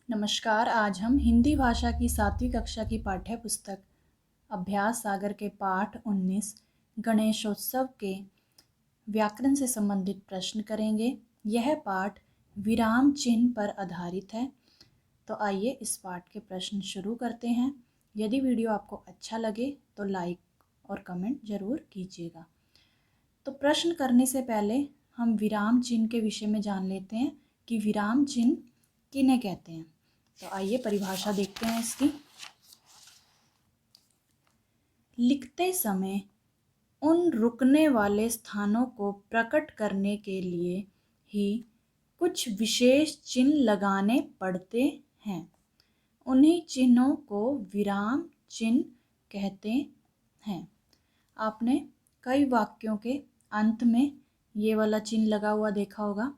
नमस्कार। आज हम हिंदी भाषा की 7वीं कक्षा की पाठ्य पुस्तक अभ्यास सागर के पाठ 19 गणेशोत्सव के व्याकरण से संबंधित प्रश्न करेंगे। यह पाठ विराम चिन्ह पर आधारित है। तो आइए इस पाठ के प्रश्न शुरू करते हैं। यदि वीडियो आपको अच्छा लगे तो लाइक और कमेंट ज़रूर कीजिएगा। तो प्रश्न करने से पहले हम विराम चिन्ह के विषय में जान लेते हैं कि विराम चिन्ह किन्हें कहते हैं। तो आइए परिभाषा देखते हैं इसकी। लिखते समय उन रुकने वाले स्थानों को प्रकट करने के लिए ही कुछ विशेष चिन्ह लगाने पड़ते हैं। उन्हीं चिन्हों को विराम चिन्ह कहते हैं। आपने कई वाक्यों के अंत में ये वाला चिन्ह लगा हुआ देखा होगा,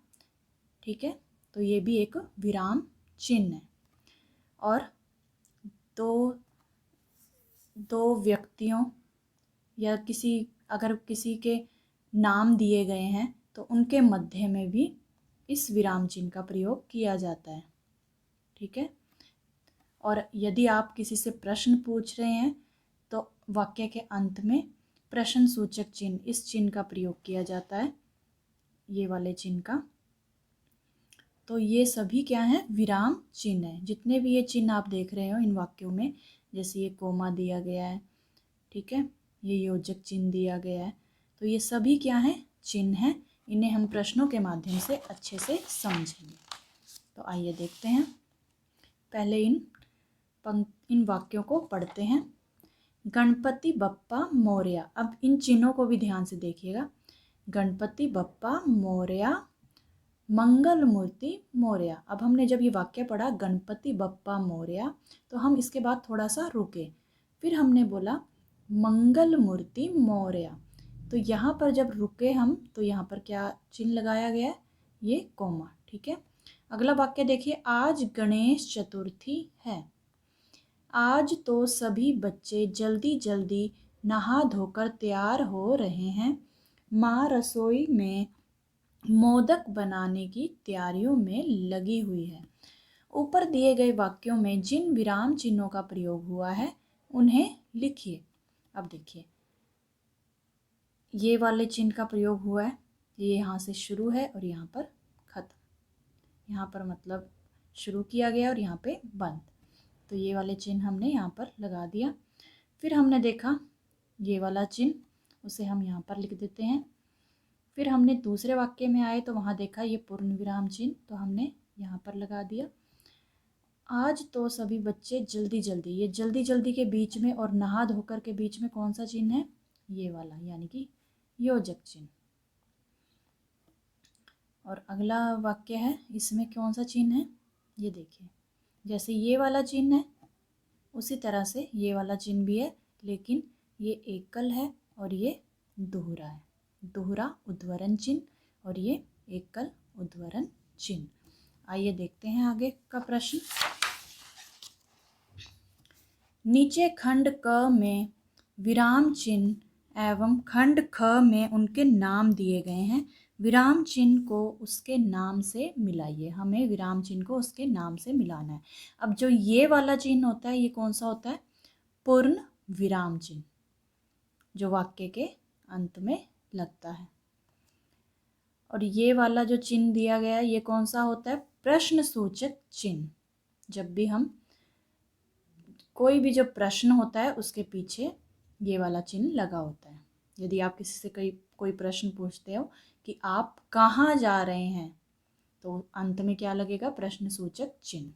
ठीक है। तो ये भी एक विराम चिन्ह है। और दो व्यक्तियों या अगर किसी के नाम दिए गए हैं तो उनके मध्य में भी इस विराम चिन्ह का प्रयोग किया जाता है, ठीक है। और यदि आप किसी से प्रश्न पूछ रहे हैं तो वाक्य के अंत में प्रश्न सूचक चिन्ह, इस चिन्ह का प्रयोग किया जाता है, ये वाले चिन्ह का। तो ये सभी क्या हैं? विराम चिन्ह है। जितने भी ये चिन्ह आप देख रहे हो इन वाक्यों में, जैसे ये कोमा दिया गया है, ठीक है, ये योजक चिन्ह दिया गया है, तो ये सभी क्या हैं? चिन्ह हैं। इन्हें हम प्रश्नों के माध्यम से अच्छे से समझेंगे। तो आइए देखते हैं। पहले इन वाक्यों को पढ़ते हैं। गणपति बप्पा मोरया। अब इन चिन्हों को भी ध्यान से देखिएगा। गणपति बप्पा मोरया, मंगल मूर्ति मोरया। अब हमने जब ये वाक्य पढ़ा गणपति बप्पा मोरया, तो हम इसके बाद थोड़ा सा रुके। फिर हमने बोला मंगल मूर्ति मोरया। तो यहाँ पर जब रुके हम, तो यहाँ पर क्या चिन्ह लगाया गया है? ये कोमा, ठीक है। अगला वाक्य देखिए। आज गणेश चतुर्थी है। आज तो सभी बच्चे जल्दी जल्दी नहा धोकर तैयार हो रहे हैं। माँ रसोई में मोदक बनाने की तैयारियों में लगी हुई है। ऊपर दिए गए वाक्यों में जिन विराम चिन्हों का प्रयोग हुआ है उन्हें लिखिए। अब देखिए, ये वाले चिन्ह का प्रयोग हुआ है, ये यहाँ से शुरू है और यहाँ पर खत्म। यहाँ पर मतलब शुरू किया गया और यहाँ पे बंद। तो ये वाले चिन्ह हमने यहाँ पर लगा दिया। फिर हमने देखा ये वाला चिन्ह, उसे हम यहाँ पर लिख देते हैं। फिर हमने दूसरे वाक्य में आए तो वहाँ देखा ये पूर्ण विराम चिन्ह, तो हमने यहाँ पर लगा दिया। आज तो सभी बच्चे जल्दी जल्दी, ये जल्दी जल्दी के बीच में और नहा धोकर के बीच में कौन सा चिन्ह है? ये वाला, यानी कि योजक चिन्ह। और अगला वाक्य है, इसमें कौन सा चिन्ह है? ये देखिए, जैसे ये वाला चिन्ह है उसी तरह से ये वाला चिन्ह भी है, लेकिन ये एकल है और ये दोहरा है। दोहरा उद्धरण चिन्ह और ये एकल उद्धरण चिन्ह। आइए देखते हैं आगे का प्रश्न। नीचे खंड क में विराम चिन्ह एवं खंड ख में उनके नाम दिए गए हैं। विराम चिन्ह को उसके नाम से मिलाइए। हमें विराम चिन्ह को उसके नाम से मिलाना है। अब जो ये वाला चिन्ह होता है, ये कौन सा होता है? पूर्ण विराम चिन्ह, जो वाक्य के अंत में लगता है। और ये वाला जो चिन्ह दिया गया है, ये कौन सा होता है? प्रश्न सूचक चिन्ह। जब भी हम कोई भी जो प्रश्न होता है उसके पीछे ये वाला चिन्ह लगा होता है। यदि आप किसी से कोई प्रश्न पूछते हो कि आप कहाँ जा रहे हैं, तो अंत में क्या लगेगा? प्रश्न सूचक चिन्ह।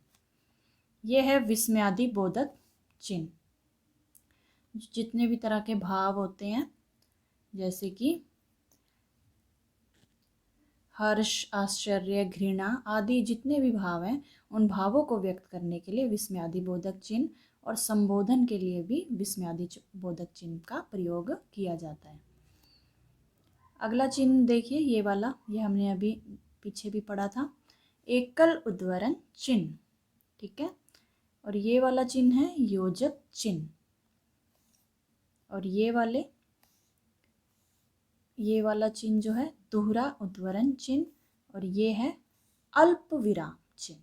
यह है विस्मयादि बोधक चिन्ह। जितने भी तरह के भाव होते हैं, जैसे कि हर्ष, आश्चर्य, घृणा आदि जितने भी भाव हैं, उन भावों को व्यक्त करने के लिए विस्मयादि बोधक चिन्ह और संबोधन के लिए भी विस्मयादि बोधक चिन्ह का प्रयोग किया जाता है। अगला चिन्ह देखिए, ये वाला, ये हमने अभी पीछे भी पढ़ा था, एकल उद्धरण चिन्ह, ठीक है। और ये वाला चिन्ह है योजक चिन्ह। और ये वाला चिन्ह जो है दोहरा उद्धरण चिन्ह, और ये है अल्प विराम चिन्ह,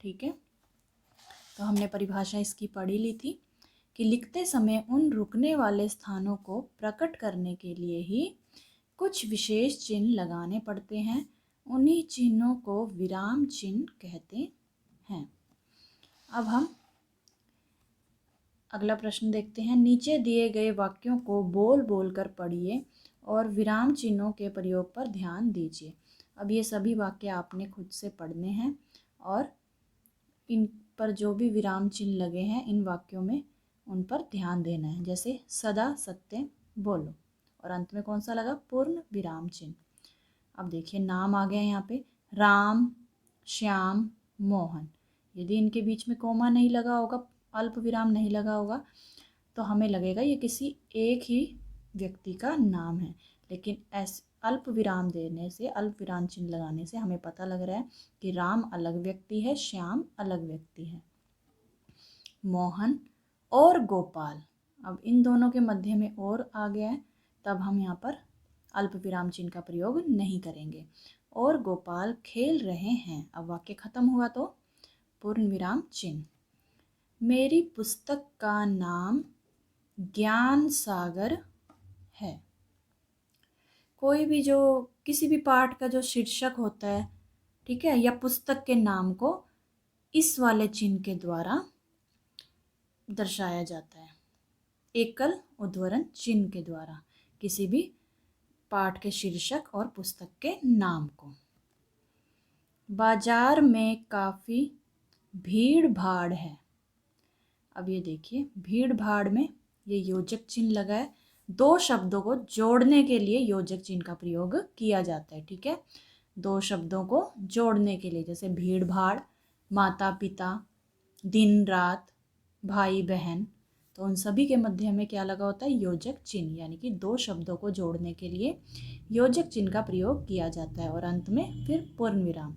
ठीक है। तो हमने परिभाषा इसकी पढ़ी ली थी कि लिखते समय उन रुकने वाले स्थानों को प्रकट करने के लिए ही कुछ विशेष चिन्ह लगाने पड़ते हैं। उन्हीं चिन्हों को विराम चिन्ह कहते हैं। अब हम अगला प्रश्न देखते हैं। नीचे दिए गए वाक्यों को बोल बोल कर पढ़िए और विराम चिन्हों के प्रयोग पर ध्यान दीजिए। अब ये सभी वाक्य आपने खुद से पढ़ने हैं और इन पर जो भी विराम चिन्ह लगे हैं इन वाक्यों में उन पर ध्यान देना है। जैसे सदा सत्य बोलो और अंत में कौन सा लगा? पूर्ण विराम चिन्ह। अब देखिए नाम आ गया यहाँ पे, राम, श्याम, मोहन। यदि इनके बीच में कोमा नहीं लगा होगा, अल्प विराम नहीं लगा होगा, तो हमें लगेगा ये किसी एक ही व्यक्ति का नाम है। लेकिन ऐसे अल्प विराम देने से, अल्प विराम चिन्ह लगाने से हमें पता लग रहा है कि राम अलग व्यक्ति है, श्याम अलग व्यक्ति है। मोहन और गोपाल, अब इन दोनों के मध्य में और आ गया है, तब हम यहाँ पर अल्प विराम चिन्ह का प्रयोग नहीं करेंगे। और गोपाल खेल रहे हैं, अब वाक्य खत्म हुआ तो पूर्ण विराम चिन्ह। मेरी पुस्तक का नाम ज्ञान सागर है। कोई भी जो किसी भी पाठ का जो शीर्षक होता है, ठीक है, या पुस्तक के नाम को इस वाले चिन्ह के द्वारा दर्शाया जाता है, एकल उद्धरण चिन्ह के द्वारा किसी भी पाठ के शीर्षक और पुस्तक के नाम को। बाजार में काफ़ी भीड़ भाड़ है। अब ये देखिए भीड़ भाड़ में ये योजक चिन्ह लगा है। दो शब्दों को जोड़ने के लिए योजक चिन्ह का प्रयोग किया जाता है, ठीक है। दो शब्दों को जोड़ने के लिए, जैसे भीड़ भाड़, माता पिता, दिन रात, भाई बहन, तो उन सभी के मध्य में क्या लगा होता है? योजक चिन्ह। यानी कि दो शब्दों को जोड़ने के लिए योजक चिन्ह का प्रयोग किया जाता है और अंत में फिर पूर्ण विराम।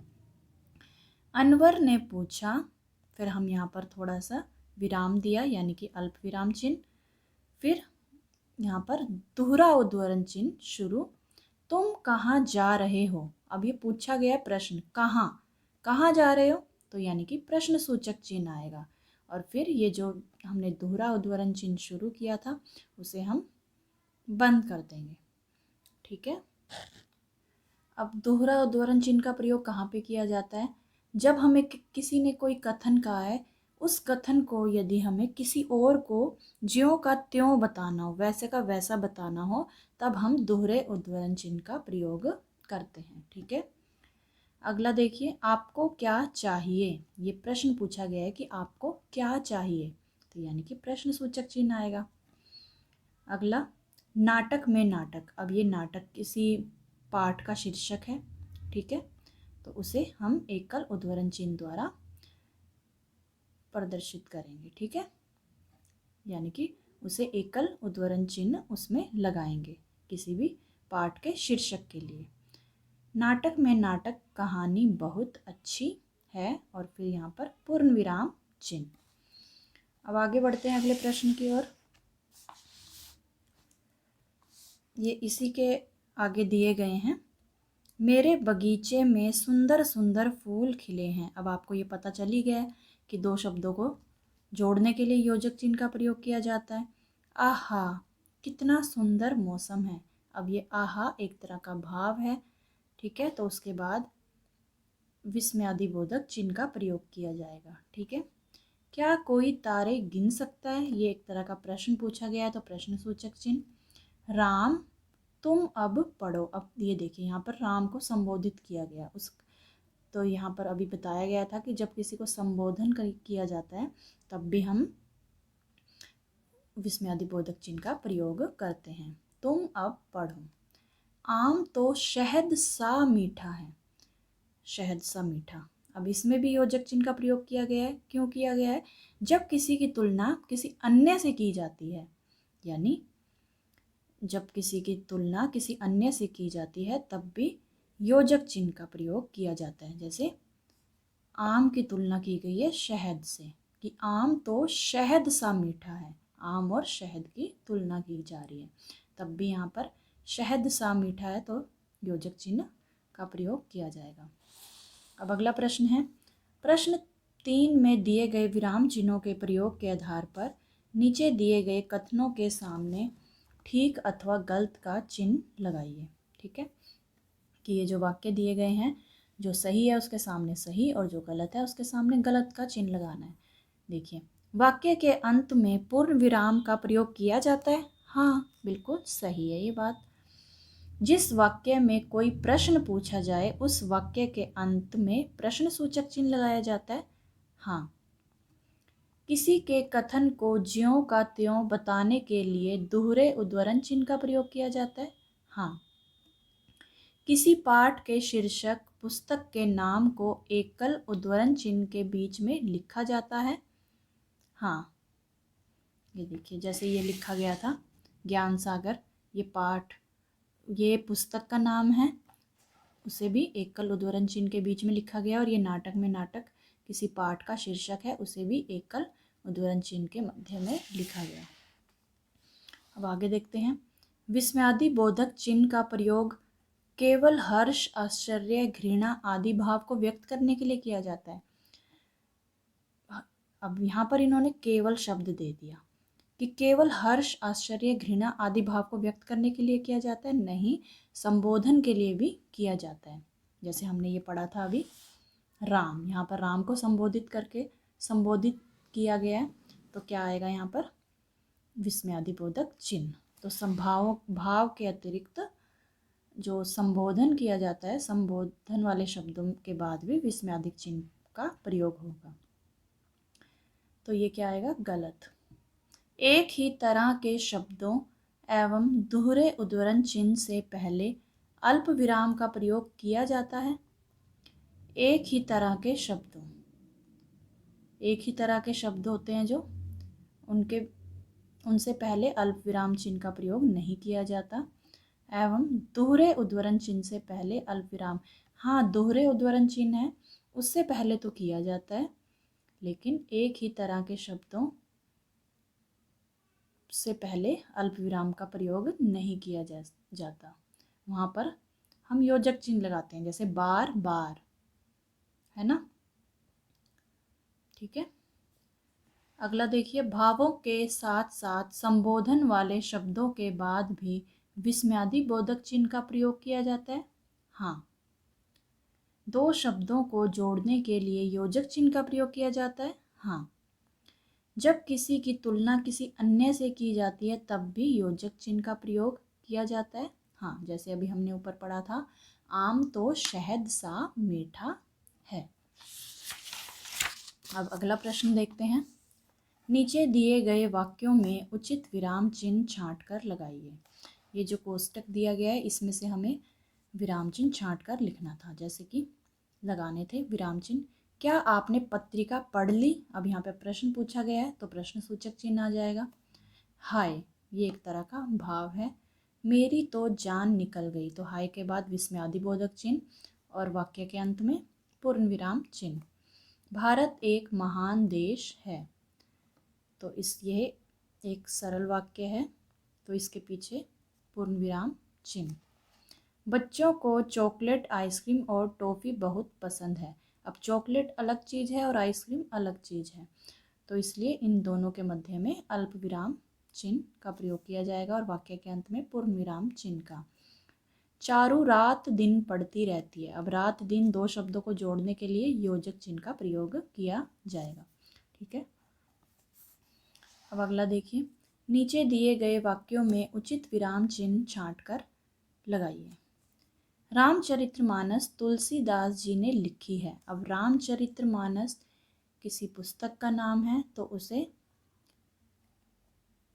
अनवर ने पूछा, फिर हम यहाँ पर थोड़ा सा विराम दिया यानी कि अल्प विराम चिन्ह। फिर यहाँ पर दोहरा उद्धरण चिन्ह शुरू, तुम कहाँ जा रहे हो। अब ये पूछा गया प्रश्न, कहाँ जा रहे हो, तो यानी कि प्रश्न सूचक चिन्ह आएगा। और फिर ये जो हमने दोहरा उद्धरण चिन्ह शुरू किया था उसे हम बंद कर देंगे, ठीक है। अब दोहरा उद्धरण चिन्ह का प्रयोग कहाँ पे किया जाता है? जब हमें किसी ने कोई कथन कहा है, उस कथन को यदि हमें किसी और को ज्यों का त्यों बताना हो, वैसे का वैसा बताना हो, तब हम दोहरे उद्धरण चिन्ह का प्रयोग करते हैं, ठीक है। अगला देखिए, आपको क्या चाहिए। ये प्रश्न पूछा गया है कि आपको क्या चाहिए, तो यानी कि प्रश्न सूचक चिन्ह आएगा। अगला नाटक में नाटक। अब ये नाटक किसी पाठ का शीर्षक है, ठीक है, तो उसे हम एकल उद्धरण चिन्ह द्वारा प्रदर्शित करेंगे, ठीक है। यानी कि उसे एकल उद्धरण चिन्ह उसमें लगाएंगे किसी भी पाठ के शीर्षक के लिए। नाटक में नाटक, कहानी बहुत अच्छी है, और फिर यहाँ पर पूर्ण विराम चिन्ह। अब आगे बढ़ते हैं अगले प्रश्न की ओर। ये इसी के आगे दिए गए हैं। मेरे बगीचे में सुंदर सुंदर फूल खिले हैं। अब आपको ये पता चल ही गया है कि दो शब्दों को जोड़ने के लिए योजक चिन्ह का प्रयोग किया जाता है। आहा कितना सुंदर मौसम है। अब ये आहा एक तरह का भाव है, ठीक है, तो उसके बाद विस्मयादिबोधक चिन्ह का प्रयोग किया जाएगा, ठीक है। क्या कोई तारे गिन सकता है, ये एक तरह का प्रश्न पूछा गया है, तो प्रश्न सूचक चिन्ह। राम तुम अब पढ़ो। अब ये देखिए यहाँ पर राम को संबोधित किया गया, उस तो यहाँ पर अभी बताया गया था कि जब किसी को संबोधन किया जाता है तब भी हम विस्मयादिबोधक चिन्ह का प्रयोग करते हैं। तुम अब पढ़ो। आम तो शहद सा मीठा है। शहद सा मीठा, अब इसमें भी योजक चिन्ह का प्रयोग किया गया है। क्यों किया गया है? जब किसी की तुलना किसी अन्य से की जाती है, यानी जब किसी की तुलना किसी अन्य से की जाती है तब भी योजक चिन्ह का प्रयोग किया जाता है। जैसे आम की तुलना की गई है शहद से, कि आम तो शहद सा मीठा है। आम और शहद की तुलना की जा रही है, तब भी यहाँ पर शहद सा मीठा है तो योजक चिन्ह का प्रयोग किया जाएगा। अब अगला प्रश्न है, प्रश्न 3 में दिए गए विराम चिन्हों के प्रयोग के आधार पर नीचे दिए गए कथनों के सामने ठीक अथवा गलत का चिन्ह लगाइए। ठीक है, कि ये जो वाक्य दिए गए हैं, जो सही है उसके सामने सही और जो गलत है उसके सामने गलत का चिन्ह लगाना है। देखिए, वाक्य के अंत में पूर्ण विराम का प्रयोग किया जाता है। हाँ, बिल्कुल सही है ये बात। जिस वाक्य में कोई प्रश्न पूछा जाए उस वाक्य के अंत में प्रश्न सूचक चिन्ह लगाया जाता है। हाँ। किसी के कथन को ज्यों का त्यों बताने के लिए दोहरे उद्धरण चिन्ह का प्रयोग किया जाता है। हाँ। किसी पाठ के शीर्षक पुस्तक के नाम को एकल उद्धरण चिन्ह के बीच में लिखा जाता है। हाँ, ये देखिए, जैसे ये लिखा गया था ज्ञान सागर, ये पाठ, ये पुस्तक का नाम है, उसे भी एकल उद्धरण चिन्ह के बीच में लिखा गया। और ये नाटक में नाटक किसी पाठ का शीर्षक है, उसे भी एकल उद्धरण चिन्ह के मध्य में लिखा गया। अब आगे देखते हैं। विस्मयादि बोधक चिन्ह का प्रयोग केवल हर्ष, आश्चर्य, घृणा आदि भाव को व्यक्त करने के लिए किया जाता है। अब यहाँ पर इन्होंने केवल शब्द दे दिया कि केवल हर्ष, आश्चर्य, घृणा आदि भाव को व्यक्त करने के लिए किया जाता है। नहीं, संबोधन के लिए भी किया जाता है। जैसे हमने ये पढ़ा था अभी, राम, यहाँ पर राम को संबोधित करके संबोधित किया गया है, तो क्या आएगा यहाँ पर? विस्मयादिबोधक चिन्ह। तो संभाव भाव के अतिरिक्त जो संबोधन किया जाता है, संबोधन वाले शब्दों के बाद भी विस्मयादिक चिन्ह का प्रयोग होगा। तो ये क्या आएगा? गलत। एक ही तरह के शब्दों एवं दोहरे उद्धरण चिन्ह से पहले अल्प विराम का प्रयोग किया जाता है। एक ही तरह के शब्दों, एक ही तरह के शब्द होते हैं जो, उनसे पहले अल्प विराम चिन्ह का प्रयोग नहीं किया जाता। एवं दोहरे उद्धरण चिन्ह से पहले अल्प विराम, हाँ, दोहरे उद्धरण चिन्ह है उससे पहले तो किया जाता है, लेकिन एक ही तरह के शब्दों से पहले अल्प विराम का प्रयोग नहीं किया जाता। वहाँ पर हम योजक चिन्ह लगाते हैं, जैसे बार बार, है ना। ठीक है, अगला देखिए। भावों के साथ साथ संबोधन वाले शब्दों के बाद भी विस्मयादि बोधक चिन्ह का प्रयोग किया जाता है। हाँ, दो शब्दों को जोड़ने के लिए योजक चिन्ह का प्रयोग किया जाता है। हाँ, जब किसी की तुलना किसी अन्य से की जाती है तब भी योजक चिन्ह का प्रयोग किया जाता है। हाँ, जैसे अभी हमने ऊपर पढ़ा था, आम तो शहद सा मीठा है। अब अगला प्रश्न देखते हैं। नीचे दिए गए वाक्यों में उचित विराम चिन्ह छांटकर लगाइए। ये जो कोष्टक दिया गया है इसमें से हमें विराम चिन्ह छांटकर लिखना था, जैसे कि लगाने थे विराम चिन्ह। क्या आपने पत्रिका पढ़ ली? अब यहाँ पे प्रश्न पूछा गया है तो प्रश्न सूचक चिन्ह आ जाएगा। हाय, ये एक तरह का भाव है। मेरी तो जान निकल गई, तो हाय के बाद विस्मयादिबोधक चिन्ह और वाक्य के अंत में पूर्ण विराम चिन्ह। भारत एक महान देश है, तो यह एक सरल वाक्य है, तो इसके पीछे पूर्ण विराम चिन्ह। बच्चों को चॉकलेट, आइसक्रीम और टॉफ़ी बहुत पसंद है। अब चॉकलेट अलग चीज़ है और आइसक्रीम अलग चीज़ है, तो इसलिए इन दोनों के मध्य में अल्प विराम चिन्ह का प्रयोग किया जाएगा और वाक्य के अंत में पूर्ण विराम चिन्ह का। चारू रात दिन पढ़ती रहती है। अब रात दिन दो शब्दों को जोड़ने के लिए योजक चिन्ह का प्रयोग किया जाएगा। ठीक है, अब अगला देखिए। नीचे दिए गए वाक्यों में उचित विराम चिन्ह छांटकर लगाइए। रामचरितमानस तुलसीदास जी ने लिखी है। अब रामचरितमानस किसी पुस्तक का नाम है, तो उसे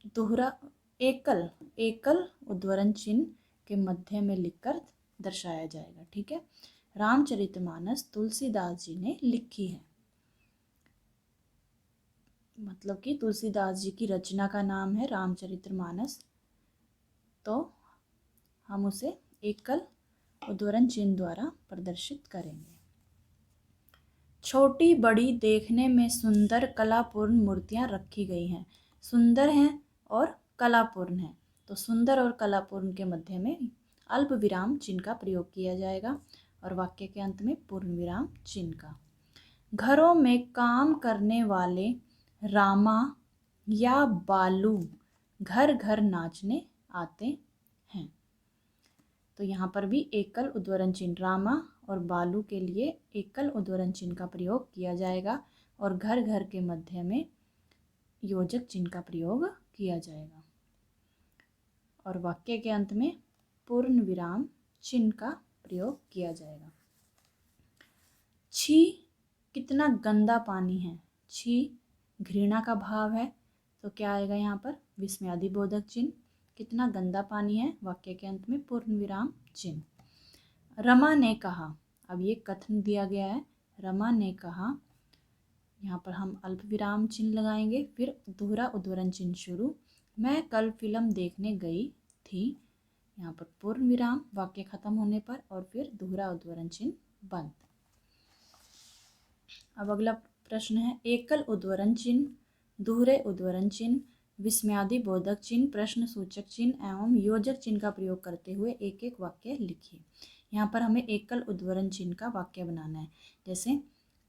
दोहरा एकल उद्धरण चिन्ह के मध्य में लिखकर दर्शाया जाएगा। ठीक है, रामचरितमानस तुलसीदास जी ने लिखी है, मतलब कि तुलसीदास जी की रचना का नाम है रामचरितमानस, तो हम उसे एकल उद्धरण चिन्ह द्वारा प्रदर्शित करेंगे। छोटी बड़ी देखने में सुंदर कलापूर्ण मूर्तियां रखी गई हैं। सुंदर हैं और कलापूर्ण हैं, तो सुंदर और कलापूर्ण के मध्य में अल्प विराम चिन्ह का प्रयोग किया जाएगा और वाक्य के अंत में पूर्ण विराम चिन्ह का। घरों में काम करने वाले रामा या बालू घर घर नाचने आते हैं। तो यहाँ पर भी एकल उद्धरण चिन्ह रामा और बालू के लिए एकल उद्धरण चिन्ह का प्रयोग किया जाएगा और घर घर के मध्य में योजक चिन्ह का प्रयोग किया जाएगा और वाक्य के अंत में पूर्ण विराम चिन्ह का प्रयोग किया जाएगा। छी कितना गंदा पानी है। छी घृणा का भाव है तो क्या आएगा यहाँ पर विस्मयादिबोधक चिन्ह। कितना गंदा पानी है, वाक्य के अंत में पूर्ण विराम चिन्ह। रमा ने कहा, अब ये कथन दिया गया है, रमा ने कहा, यहाँ पर हम अल्प विराम चिन्ह लगाएंगे, फिर दोहरा उद्धरण चिन्ह शुरू। मैं कल फिल्म देखने गई थी, यहाँ पर पूर्ण विराम वाक्य खत्म होने पर और फिर दोहरा उद्धरण चिन्ह बंद। अब अगला प्रश्न है, एकल उद्धरण चिन्ह, दोहरे उद्धरण चिन्ह, विस्मयादिबोधक चिन्ह, प्रश्न सूचक चिन्ह एवं योजक चिन्ह का प्रयोग करते हुए एक एक वाक्य लिखिए। यहाँ पर हमें एकल उद्धरण चिन्ह का वाक्य बनाना है। जैसे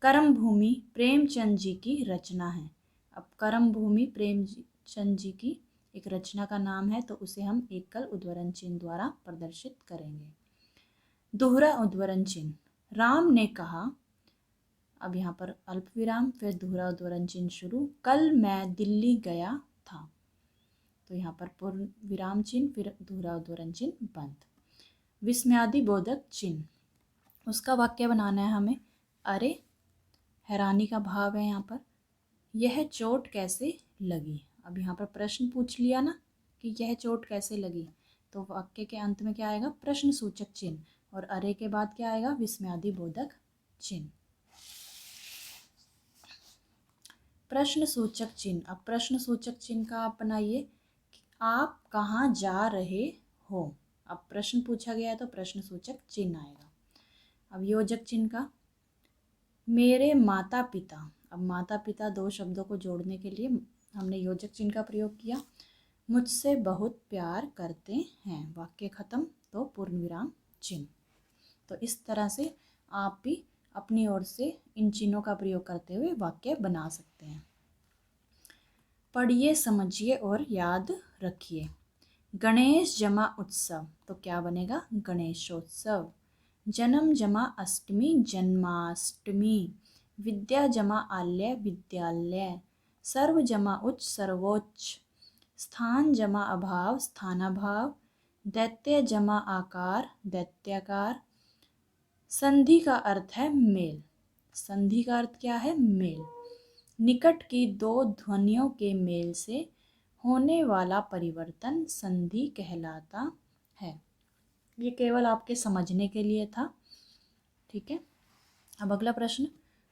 कर्म भूमि प्रेमचंद जी की रचना है। अब कर्म भूमि प्रेमचंद जी की एक रचना का नाम है तो उसे हम एकल उद्धरण चिन्ह द्वारा प्रदर्शित करेंगे। दोहरा उद्धरण चिन्ह, राम ने कहा, अब यहाँ पर अल्प विराम फिर दोहरा उद्धरण चिन्ह शुरू। कल मैं दिल्ली गया था, तो यहाँ पर पूर्ण विराम चिन्ह फिर दोहरा उद्धरण चिन्ह बंद। विस्मयादिबोधक चिन्ह, उसका वाक्य बनाना है हमें। अरे, हैरानी का भाव है यहाँ पर। यह चोट कैसे लगी। अब यहाँ पर प्रश्न पूछ लिया ना कि यह चोट कैसे लगी, तो वाक्य के अंत में क्या आएगा प्रश्न सूचक चिन्ह और अरे के बाद क्या आएगा विस्मयादिबोधक चिन्ह। प्रश्न सूचक चिन्ह, अब प्रश्न सूचक चिन्ह का आप बनाइए कि आप कहाँ जा रहे हो। अब प्रश्न पूछा गया है तो प्रश्न सूचक चिन्ह आएगा। अब योजक चिन्ह का, मेरे माता पिता, अब माता पिता दो शब्दों को जोड़ने के लिए हमने योजक चिन्ह का प्रयोग किया। मुझसे बहुत प्यार करते हैं, वाक्य खत्म तो पूर्ण विराम चिन्ह। तो इस तरह से आप भी अपनी ओर से इन चिन्हों का प्रयोग करते हुए वाक्य बना सकते हैं। पढ़िए, समझिए और याद रखिए। गणेश जमा उत्सव, तो क्या बनेगा गणेशोत्सव। जन्म जमा अष्टमी, जन्माष्टमी। विद्या जमा आल्य, विद्यालय। सर्व जमा उच्च, सर्वोच्च। स्थान जमा अभाव, स्थानाभाव। दैत्य जमा आकार, दैत्याकार। संधि का अर्थ है मेल, संधि का अर्थ क्या है मेल। निकट की दो ध्वनियों के मेल से होने वाला परिवर्तन संधि कहलाता है। ये केवल आपके समझने के लिए था, ठीक है। अब अगला प्रश्न,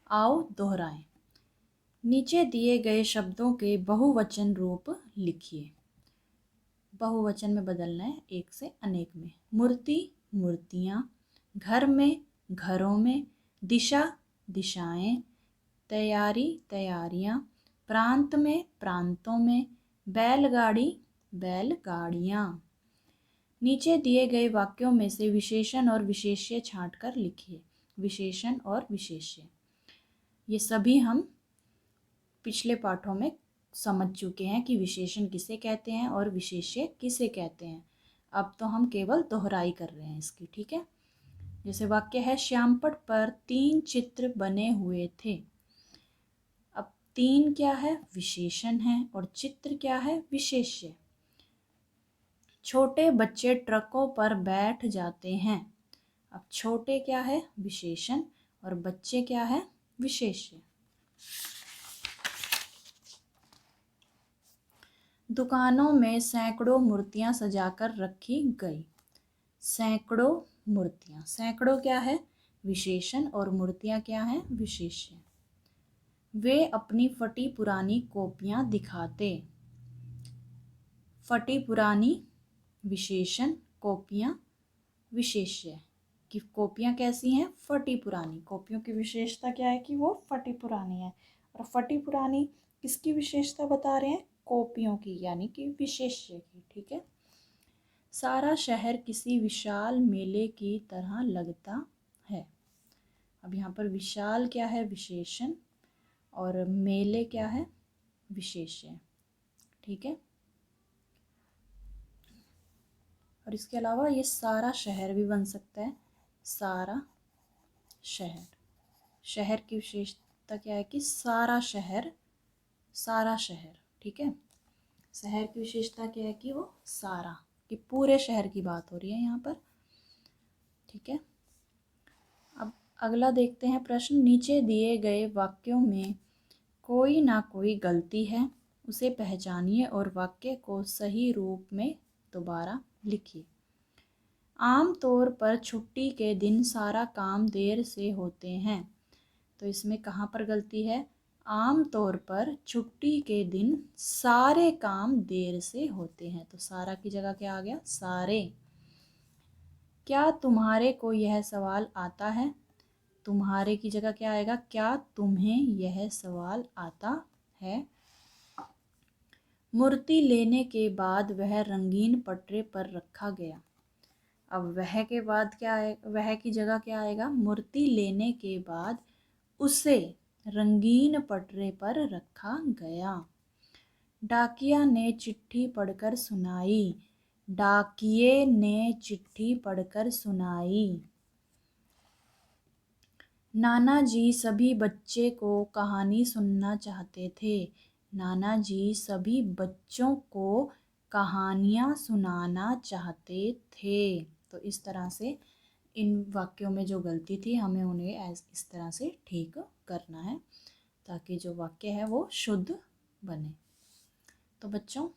आओ दोहराएं। नीचे दिए गए शब्दों के बहुवचन रूप लिखिए। बहुवचन में बदलना है एक से अनेक में। मूर्ति, मूर्तियाँ। घर में, घरों में। दिशा, दिशाएं। तैयारी, तैयारियाँ। प्रांत में, प्रांतों में। बैलगाड़ी, बैलगाड़ियाँ। नीचे दिए गए वाक्यों में से विशेषण और विशेष्य छांटकर लिखिए। विशेषण और विशेष्य, ये सभी हम पिछले पाठों में समझ चुके हैं कि विशेषण किसे कहते हैं और विशेष्य किसे कहते हैं। अब तो हम केवल दोहराई कर रहे हैं इसकी, ठीक है। जैसे वाक्य है, श्यामपट पर 3 चित्र बने हुए थे। अब 3 क्या है विशेषण है और चित्र क्या है विशेष्य। छोटे बच्चे ट्रकों पर बैठ जाते हैं। अब छोटे क्या है विशेषण और बच्चे क्या है विशेष्य। दुकानों में सैकड़ों मूर्तियां सजाकर रखी गई। सैकड़ों मूर्तियां, सैकड़ों क्या है विशेषण और मूर्तियां क्या है विशेष्य। वे अपनी फटी पुरानी कॉपियां दिखाते। फटी पुरानी विशेषण, कॉपियां विशेष्य। कि कॉपियां कैसी हैं फटी पुरानी। कॉपियों की विशेषता क्या है कि वो फटी पुरानी है और फटी पुरानी किसकी विशेषता बता रहे हैं कॉपियों की, यानी कि विशेष्य की, ठीक है। सारा शहर किसी विशाल मेले की तरह लगता है। अब यहाँ पर विशाल क्या है? विशेषण, और मेले क्या है? विशेष्य। ठीक है। और इसके अलावा ये सारा शहर भी बन सकता है, सारा शहर। शहर की विशेषता क्या है? कि सारा शहर, सारा शहर। ठीक है। शहर की विशेषता क्या है? कि वो सारा, कि पूरे शहर की बात हो रही है यहाँ पर। ठीक है। अब अगला देखते हैं प्रश्न। नीचे दिए गए वाक्यों में कोई ना कोई गलती है, उसे पहचानिए और वाक्य को सही रूप में दोबारा लिखिए। आम तौर पर छुट्टी के दिन सारा काम देर से होते हैं, तो इसमें कहाँ पर गलती है? आम तौर पर छुट्टी के दिन सारे काम देर से होते हैं, तो सारा की जगह क्या आ गया? सारे। क्या तुम्हारे को यह सवाल आता है? तुम्हारे की जगह क्या आएगा? क्या तुम्हें यह सवाल आता है? मूर्ति लेने के बाद वह रंगीन पटरे पर रखा गया। अब वह के बाद क्या है? वह की जगह क्या आएगा? मूर्ति लेने के बाद उसे रंगीन पटरे पर रखा गया। डाकिया ने चिट्ठी पढ़कर सुनाई। डाकिये ने चिट्ठी पढ़कर सुनाई। नाना जी सभी बच्चे को कहानी सुनना चाहते थे। नाना जी सभी बच्चों को कहानियाँ सुनाना चाहते थे। तो इस तरह से इन वाक्यों में जो गलती थी हमें उन्हें इस तरह से ठीक करना है, ताकि जो वाक्य है वो शुद्ध बने। तो बच्चों,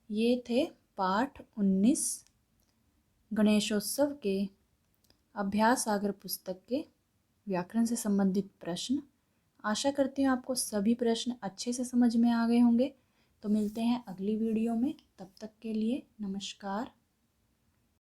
ये थे पाठ 19 गणेशोत्सव के अभ्यास सागर पुस्तक के व्याकरण से संबंधित प्रश्न। आशा करती हूँ आपको सभी प्रश्न अच्छे से समझ में आ गए होंगे। तो मिलते हैं अगली वीडियो में, तब तक के लिए नमस्कार।